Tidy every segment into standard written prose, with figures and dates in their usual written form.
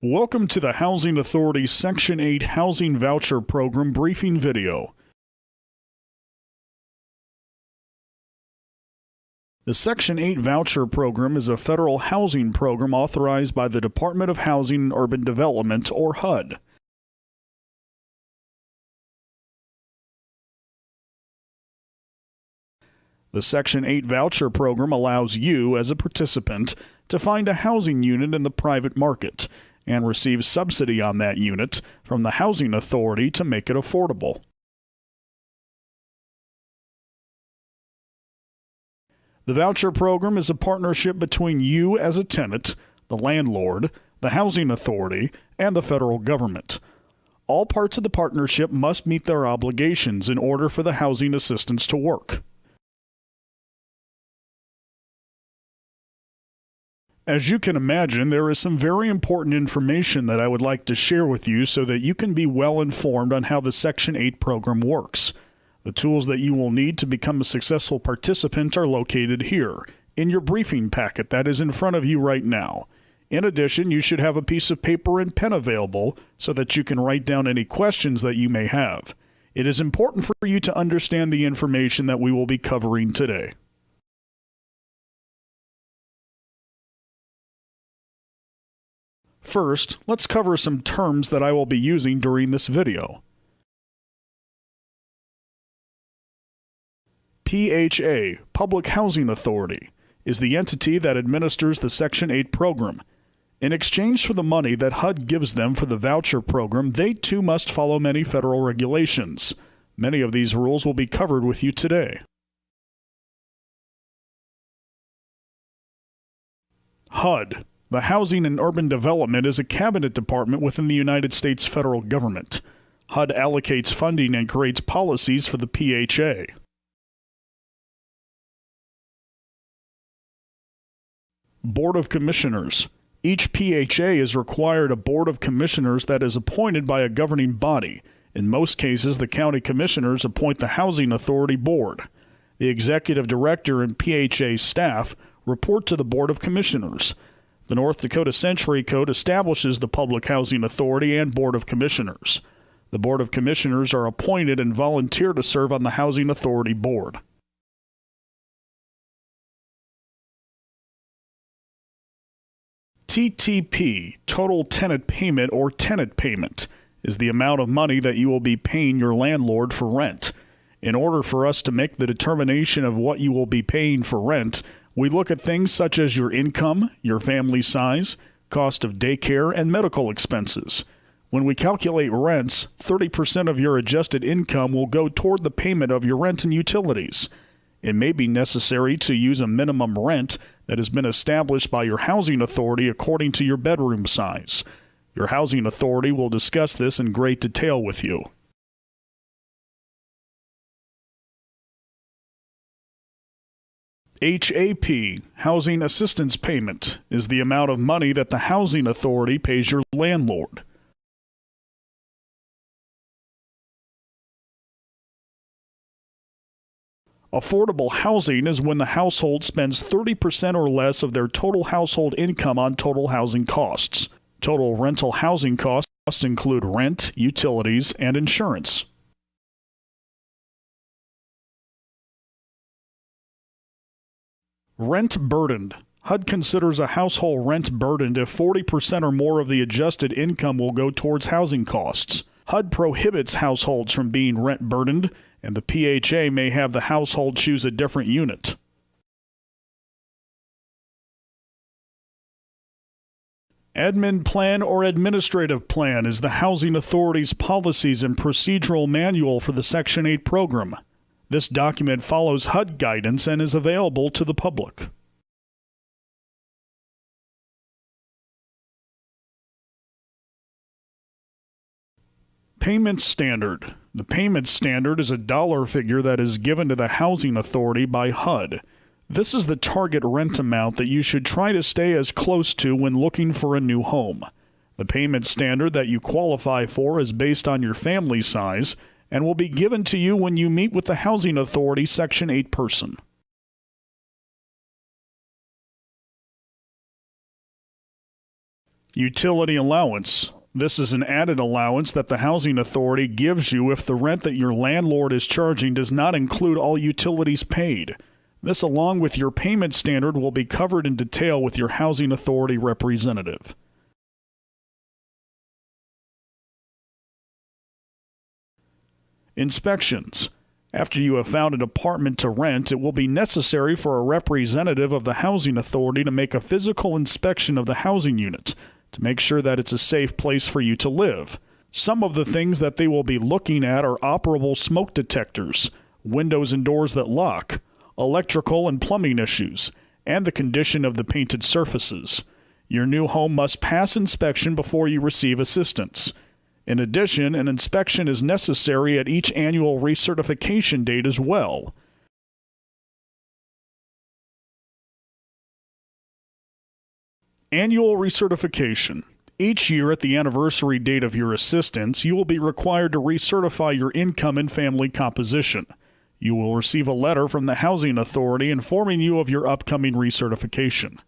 Welcome to the Housing Authority Section 8 Housing Voucher Program briefing video. The Section 8 Voucher Program is a federal housing program authorized by the Department of Housing and Urban Development, or HUD. The Section 8 Voucher Program allows you, as a participant, to find a housing unit in the private market and receive subsidy on that unit from the Housing Authority to make it affordable. The voucher program is a partnership between you as a tenant, the landlord, the Housing Authority, and the federal government. All parts of the partnership must meet their obligations in order for the housing assistance to work. As you can imagine, there is some very important information that I would like to share with you so that you can be well informed on how the Section 8 program works. The tools that you will need to become a successful participant are located here, in your briefing packet that is in front of you right now. In addition, you should have a piece of paper and pen available so that you can write down any questions that you may have. It is important for you to understand the information that we will be covering today. First, let's cover some terms that I will be using during this video. PHA, Public Housing Authority, is the entity that administers the Section 8 program. In exchange for the money that HUD gives them for the voucher program, they too must follow many federal regulations. Many of these rules will be covered with you today. HUD. The Housing and Urban Development is a cabinet department within the United States federal government. HUD allocates funding and creates policies for the PHA. Board of Commissioners. Each PHA is required a Board of Commissioners that is appointed by a governing body. In most cases, the county commissioners appoint the Housing Authority Board. The executive director and PHA staff report to the Board of Commissioners. The North Dakota Century Code establishes the Public Housing Authority and Board of Commissioners. The Board of Commissioners are appointed and volunteer to serve on the Housing Authority Board. TTP, Total Tenant Payment or Tenant Payment, is the amount of money that you will be paying your landlord for rent. In order for us to make the determination of what you will be paying for rent, we look at things such as your income, your family size, cost of daycare, and medical expenses. When we calculate rents, 30% of your adjusted income will go toward the payment of your rent and utilities. It may be necessary to use a minimum rent that has been established by your housing authority according to your bedroom size. Your housing authority will discuss this in great detail with you. HAP, Housing Assistance Payment, is the amount of money that the Housing Authority pays your landlord. Affordable housing is when the household spends 30% or less of their total household income on total housing costs. Total rental housing costs include rent, utilities, and insurance. Rent burdened. HUD considers a household rent burdened if 40% or more of the adjusted income will go towards housing costs. HUD prohibits households from being rent burdened, and the PHA may have the household choose a different unit. Admin Plan or Administrative Plan is the Housing Authority's policies and procedural manual for the Section 8 program. This document follows HUD guidance and is available to the public. Payment Standard. The payment standard is a dollar figure that is given to the Housing Authority by HUD. This is the target rent amount that you should try to stay as close to when looking for a new home. The payment standard that you qualify for is based on your family size and will be given to you when you meet with the Housing Authority Section 8 person. Utility allowance. This is an added allowance that the housing authority gives you if the rent that your landlord is charging does not include all utilities paid. This, along with your payment standard, will be covered in detail with your housing authority representative. Inspections. After you have found an apartment to rent, it will be necessary for a representative of the housing authority to make a physical inspection of the housing unit to make sure that it's a safe place for you to live. Some of the things that they will be looking at are operable smoke detectors, windows and doors that lock, electrical and plumbing issues, and the condition of the painted surfaces. Your new home must pass inspection before you receive assistance. In addition, an inspection is necessary at each annual recertification date as well. Annual recertification. Each year at the anniversary date of your assistance, you will be required to recertify your income and family composition. You will receive a letter from the housing authority informing you of your upcoming recertification.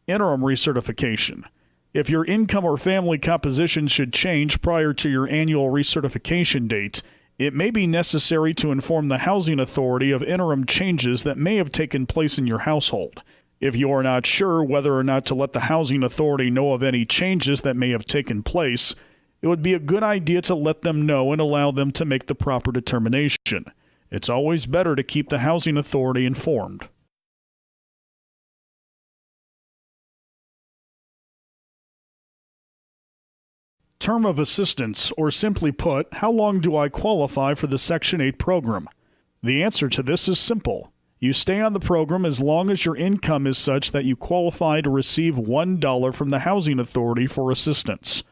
Interim recertification. If your income or family composition should change prior to your annual recertification date, it may be necessary to inform the housing authority of interim changes that may have taken place in your household. If you are not sure whether or not to let the housing authority know of any changes that may have taken place, it would be a good idea to let them know and allow them to make the proper determination. It's always better to keep the housing authority informed. Term of assistance, or simply put, how long do I qualify for the Section 8 program? The answer to this is simple. You stay on the program as long as your income is such that you qualify to receive $1 from the housing authority for assistance.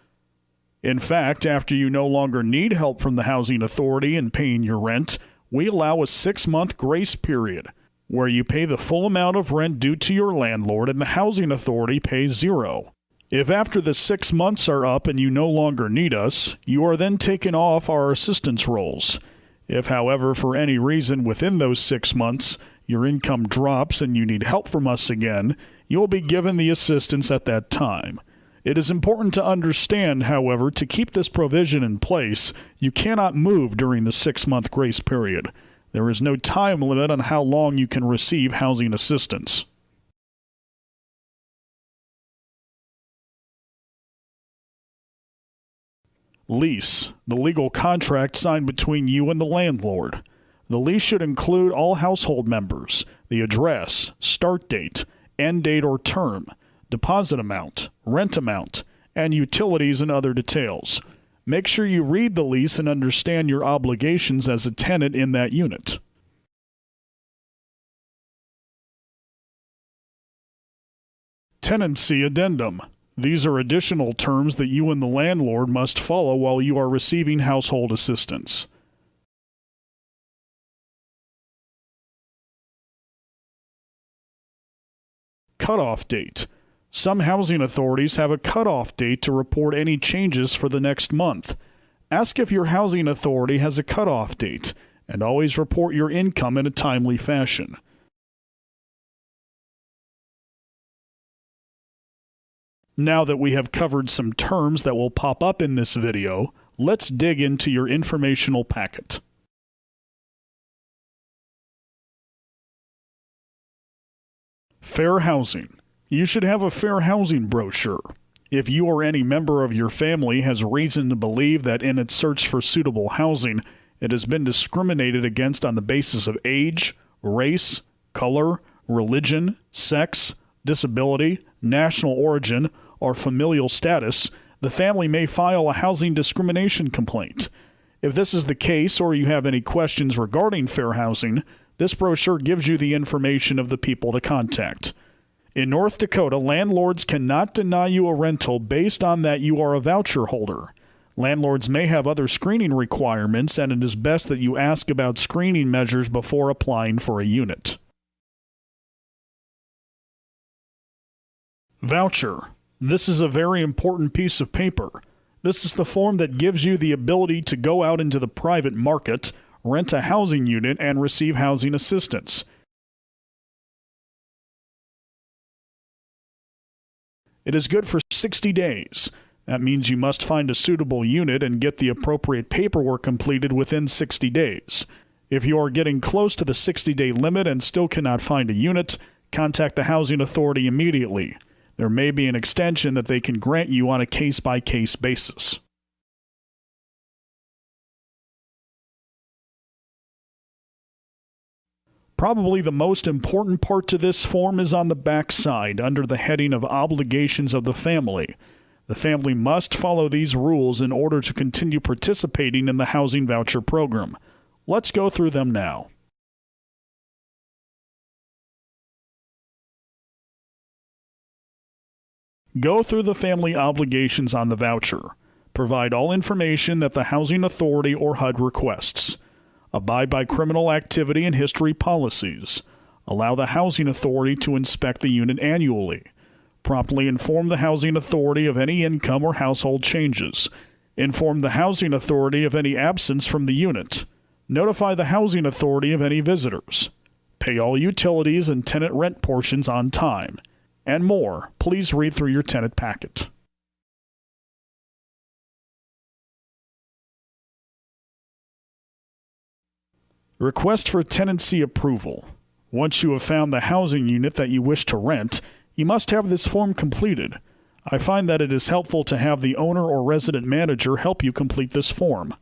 In fact, after you no longer need help from the housing authority in paying your rent, we allow a 6-month grace period, where you pay the full amount of rent due to your landlord and the housing authority pays $0. If after the 6 months are up and you no longer need us, you are then taken off our assistance rolls. If, however, for any reason within those 6 months, your income drops and you need help from us again, you will be given the assistance at that time. It is important to understand, however, to keep this provision in place, you cannot move during the 6-month grace period. There is no time limit on how long you can receive housing assistance. Lease, the legal contract signed between you and the landlord. The lease should include all household members, the address, start date, end date or term, deposit amount, rent amount, and utilities and other details. Make sure you read the lease and understand your obligations as a tenant in that unit. Tenancy Addendum. These are additional terms that you and the landlord must follow while you are receiving household assistance. Cutoff date. Some housing authorities have a cutoff date to report any changes for the next month. Ask if your housing authority has a cutoff date, and always report your income in a timely fashion. Now that we have covered some terms that will pop up in this video, let's dig into your informational packet. Fair housing. You should have a fair housing brochure. If you or any member of your family has reason to believe that in its search for suitable housing, it has been discriminated against on the basis of age, race, color, religion, sex, disability, national origin, or familial status, the family may file a housing discrimination complaint. If this is the case or you have any questions regarding fair housing, this brochure gives you the information of the people to contact. In North Dakota, landlords cannot deny you a rental based on that you are a voucher holder. Landlords may have other screening requirements, and it is best that you ask about screening measures before applying for a unit. Voucher. This is a very important piece of paper. This is the form that gives you the ability to go out into the private market, rent a housing unit, and receive housing assistance. It is good for 60 days. That means you must find a suitable unit and get the appropriate paperwork completed within 60 days. If you are getting close to the 60-day limit and still cannot find a unit, contact the housing authority immediately. There may be an extension that they can grant you on a case-by-case basis. Probably the most important part to this form is on the back side, under the heading of Obligations of the Family. The family must follow these rules in order to continue participating in the housing voucher program. Let's go through them now. Go through the family obligations on the voucher. Provide all information that the housing authority or HUD requests. Abide by criminal activity and history policies. Allow the housing authority to inspect the unit annually. Promptly inform the housing authority of any income or household changes. Inform the housing authority of any absence from the unit. Notify the housing authority of any visitors. Pay all utilities and tenant rent portions on time. And more. Please read through your tenant packet. Request for tenancy approval. Once you have found the housing unit that you wish to rent, you must have this form completed. I find that it is helpful to have the owner or resident manager help you complete this form.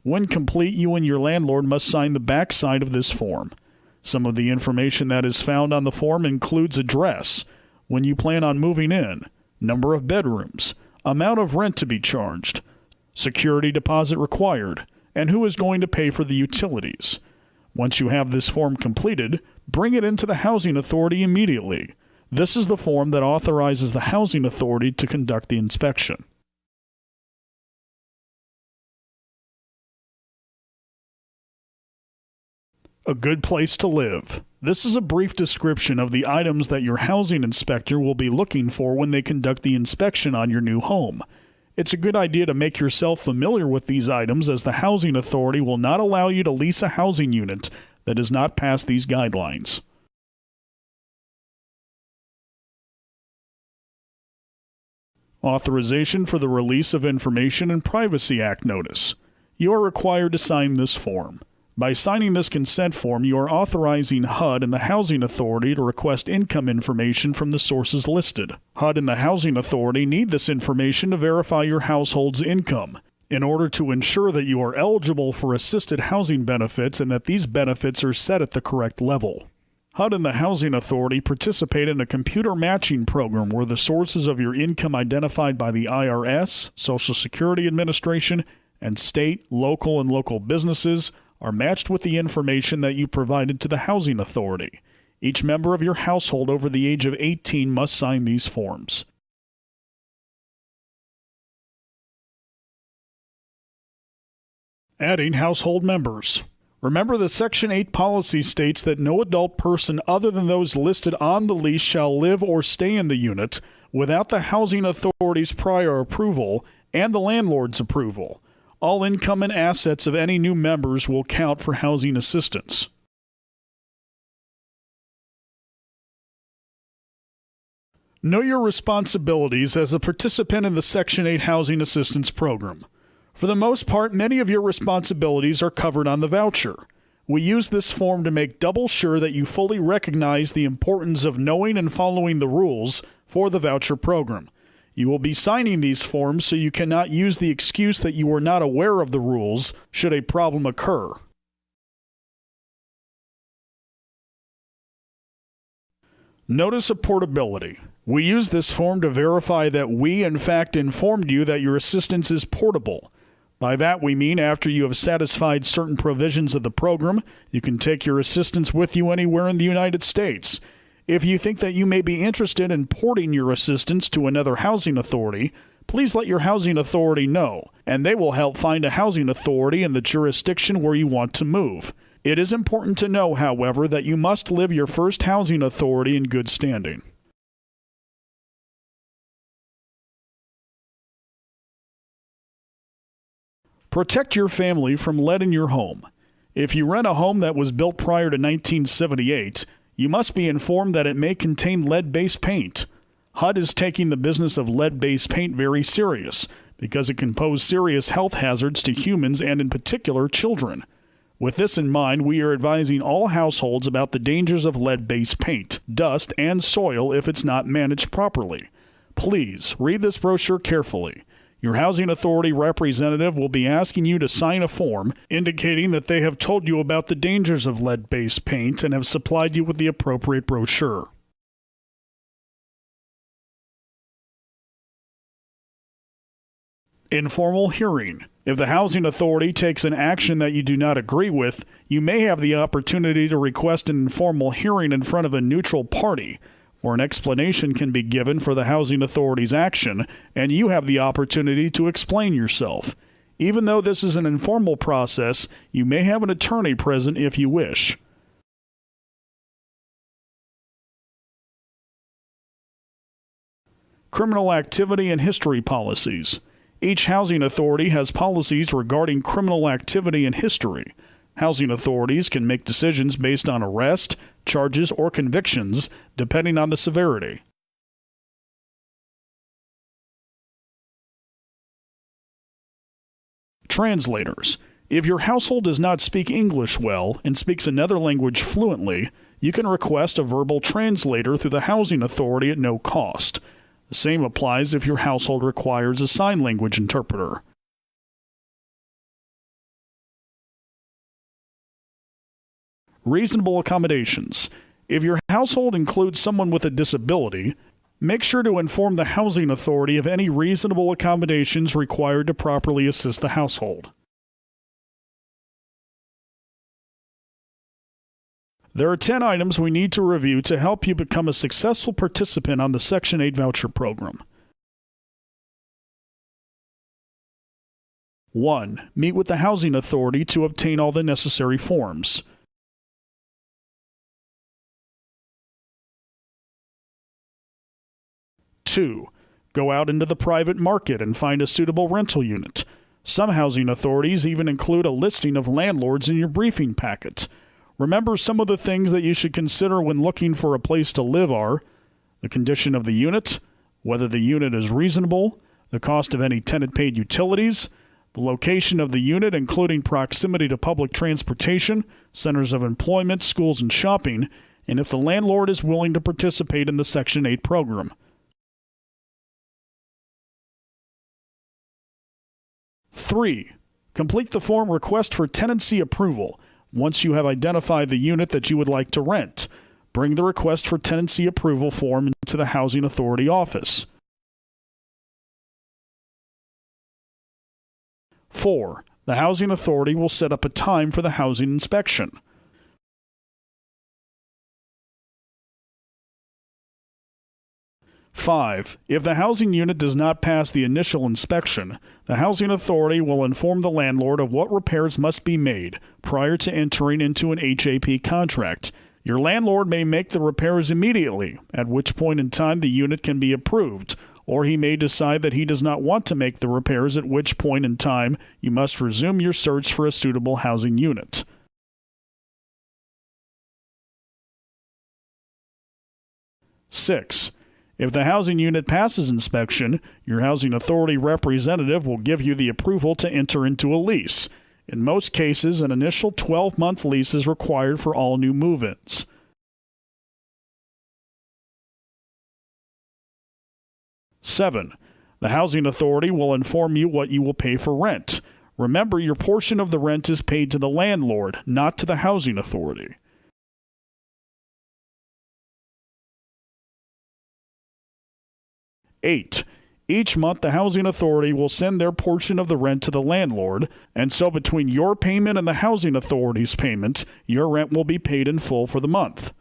When complete, you and your landlord must sign the back side of this form. Some of the information that is found on the form includes address, when you plan on moving in, number of bedrooms, amount of rent to be charged, security deposit required, and who is going to pay for the utilities. Once you have this form completed, bring it into the housing authority immediately. This is the form that authorizes the housing authority to conduct the inspection. A good place to live. This is a brief description of the items that your housing inspector will be looking for when they conduct the inspection on your new home. It's a good idea to make yourself familiar with these items, as the housing authority will not allow you to lease a housing unit that does not pass these guidelines. Authorization for the Release of Information and Privacy Act notice. You are required to sign this form. By signing this consent form, you are authorizing HUD and the Housing Authority to request income information from the sources listed. HUD and the Housing Authority need this information to verify your household's income, in order to ensure that you are eligible for assisted housing benefits and that these benefits are set at the correct level. HUD and the Housing Authority participate in a computer matching program where the sources of your income identified by the IRS, Social Security Administration, and state, local businesses are matched with the information that you provided to the housing authority. Each member of your household over the age of 18 must sign these forms. Adding household members. Remember that Section 8 policy states that no adult person other than those listed on the lease shall live or stay in the unit without the housing authority's prior approval and the landlord's approval. All income and assets of any new members will count for housing assistance. Know your responsibilities as a participant in the Section 8 Housing Assistance Program. For the most part, many of your responsibilities are covered on the voucher. We use this form to make double sure that you fully recognize the importance of knowing and following the rules for the voucher program. You will be signing these forms, so you cannot use the excuse that you were not aware of the rules should a problem occur. Notice of portability. We use this form to verify that we, in fact, informed you that your assistance is portable. By that we mean after you have satisfied certain provisions of the program, you can take your assistance with you anywhere in the United States. If you think that you may be interested in porting your assistance to another housing authority, please let your housing authority know, and they will help find a housing authority in the jurisdiction where you want to move. It is important to know, however, that you must live your first housing authority in good standing. Protect your family from lead in your home. If you rent a home that was built prior to 1978, you must be informed that it may contain lead-based paint. HUD is taking the business of lead-based paint very serious because it can pose serious health hazards to humans and in particular children. With this in mind, we are advising all households about the dangers of lead-based paint, dust, and soil if it's not managed properly. Please read this brochure carefully. Your housing authority representative will be asking you to sign a form indicating that they have told you about the dangers of lead-based paint and have supplied you with the appropriate brochure. Informal hearing. If the housing authority takes an action that you do not agree with, you may have the opportunity to request an informal hearing in front of a neutral party, where an explanation can be given for the housing authority's action, and you have the opportunity to explain yourself. Even though this is an informal process, you may have an attorney present if you wish. Criminal activity and history policies. Each housing authority has policies regarding criminal activity and history. Housing authorities can make decisions based on arrest, charges, or convictions, depending on the severity. Translators. If your household does not speak English well and speaks another language fluently, you can request a verbal translator through the housing authority at no cost. The same applies if your household requires a sign language interpreter. Reasonable accommodations. If your household includes someone with a disability, make sure to inform the housing authority of any reasonable accommodations required to properly assist the household. There are 10 items we need to review to help you become a successful participant on the Section 8 voucher program. 1. Meet with the housing authority to obtain all the necessary forms. 2. Go out into the private market and find a suitable rental unit. Some housing authorities even include a listing of landlords in your briefing packet. Remember, some of the things that you should consider when looking for a place to live are the condition of the unit, whether the unit is reasonable, the cost of any tenant-paid utilities, the location of the unit including proximity to public transportation, centers of employment, schools, and shopping, and if the landlord is willing to participate in the Section 8 program. 3. Complete the form Request for Tenancy Approval. Once you have identified the unit that you would like to rent, bring the Request for Tenancy Approval form into the Housing Authority office. 4. The Housing Authority will set up a time for the housing inspection. 5. If the housing unit does not pass the initial inspection, the housing authority will inform the landlord of what repairs must be made prior to entering into an HAP contract. Your landlord may make the repairs immediately, at which point in time the unit can be approved, or he may decide that he does not want to make the repairs, at which point in time you must resume your search for a suitable housing unit. 6. If the housing unit passes inspection, your housing authority representative will give you the approval to enter into a lease. In most cases, an initial 12-month lease is required for all new move-ins. 7. The housing authority will inform you what you will pay for rent. Remember, your portion of the rent is paid to the landlord, not to the housing authority. 8. Each month, the housing authority will send their portion of the rent to the landlord, and so between your payment and the housing authority's payment, your rent will be paid in full for the month.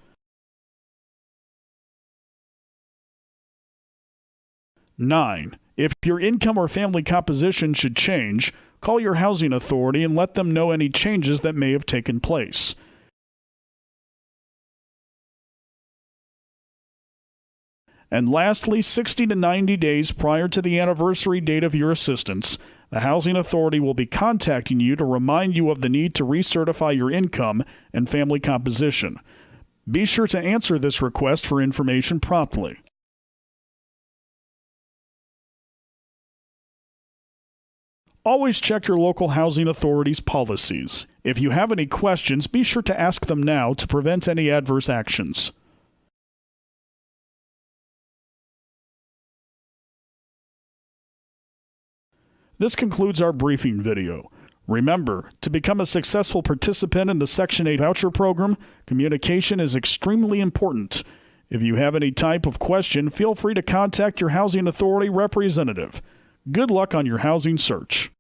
9. If your income or family composition should change, call your housing authority and let them know any changes that may have taken place. And lastly, 60 to 90 days prior to the anniversary date of your assistance, the housing authority will be contacting you to remind you of the need to recertify your income and family composition. Be sure to answer this request for information promptly. Always check your local housing authority's policies. If you have any questions, be sure to ask them now to prevent any adverse actions. This concludes our briefing video. Remember, to become a successful participant in the Section 8 voucher program, communication is extremely important. If you have any type of question, feel free to contact your housing authority representative. Good luck on your housing search.